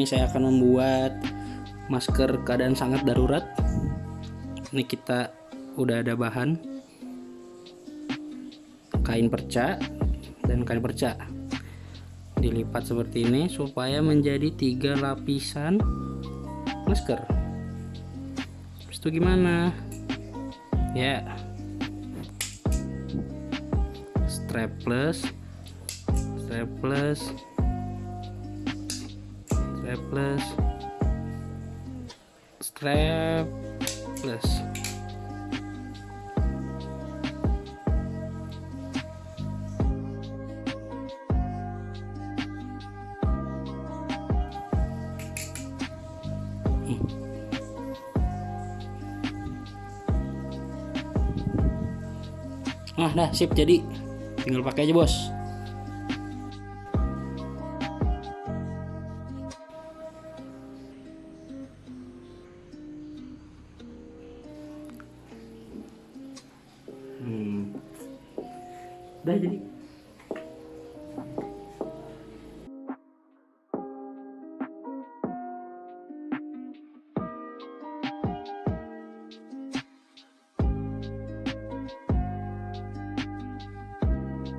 ini saya akan membuat masker keadaan sangat darurat. Ini kita udah ada bahan kain perca dan kain perca dilipat seperti ini supaya menjadi 3 lapisan masker. Terus itu gimana ya? Strapless, strapless, strapless, strapless. Nah, dah sip, jadi tinggal pakai aja, bos. Udah jadi.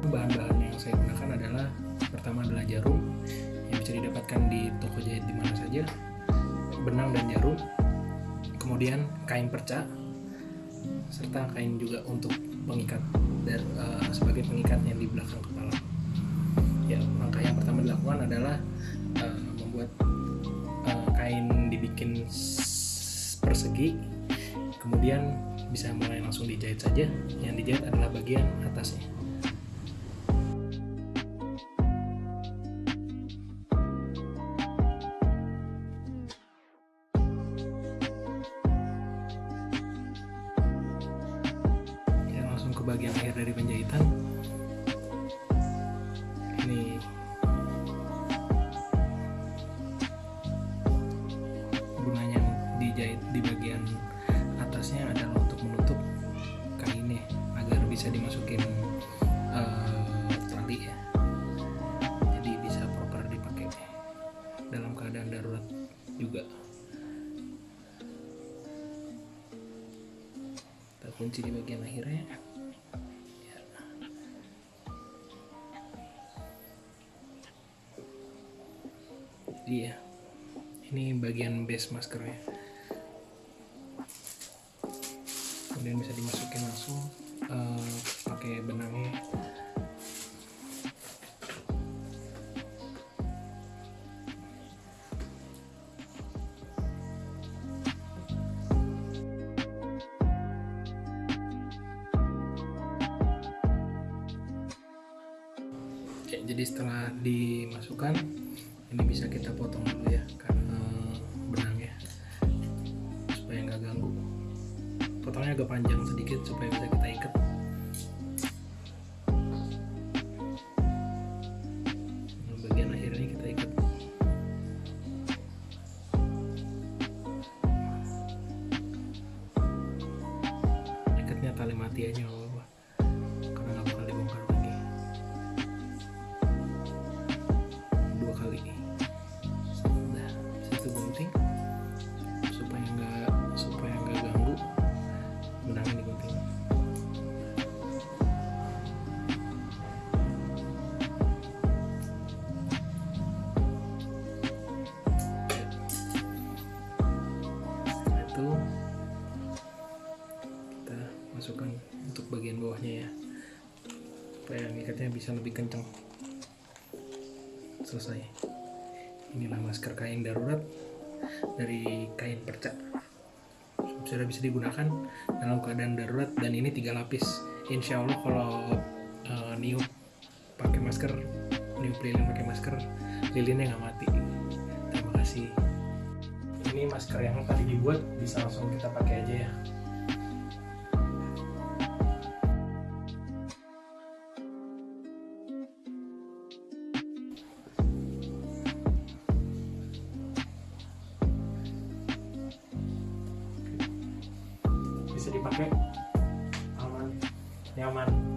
Bahan-bahan yang saya gunakan adalah, pertama adalah jarum yang bisa didapatkan di toko jahit di mana saja, benang dan jarum, kemudian kain perca, serta kain juga untuk pengikat dan sebagai pengikatnya di belakang kepala. Ya, langkah yang pertama dilakukan adalah membuat kain dibikin persegi, kemudian bisa mulai langsung dijahit saja. Yang dijahit adalah bagian atasnya. Ke bagian akhir dari penjahitan. Ini gunanya dijahit di bagian atasnya adalah untuk menutup kainnya agar bisa dimasukin tali ya, jadi bisa proper dipakai dalam keadaan darurat juga. Kita kunci di bagian akhirnya. Iya, ini bagian base maskernya. Kemudian bisa dimasukin langsung pakai benangnya. Oke, jadi setelah dimasukkan, ini bisa kita potong dulu ya, karena benangnya supaya nggak ganggu. Potongnya agak panjang sedikit supaya bisa kita ikat. Nah, bagian akhirnya kita ikat. Ikatnya tali mati aja nggak apa-apa, karena nggak bakal dibongkar lagi. 2 kali. Gunting supaya nggak ganggu, benangnya digunting. Setelah itu kita masukkan untuk bagian bawahnya ya, supaya ngikatnya bisa lebih kencang. Selesai. Inilah masker kain darurat dari kain perca. Sudah bisa digunakan dalam keadaan darurat, dan ini 3 lapis. Insya Allah kalau niup pakai masker, niup lilin pakai masker, lilinnya nggak mati. Terima kasih. Ini masker yang tadi dibuat bisa langsung kita pakai aja ya. Bisa dipakai, aman, nyaman.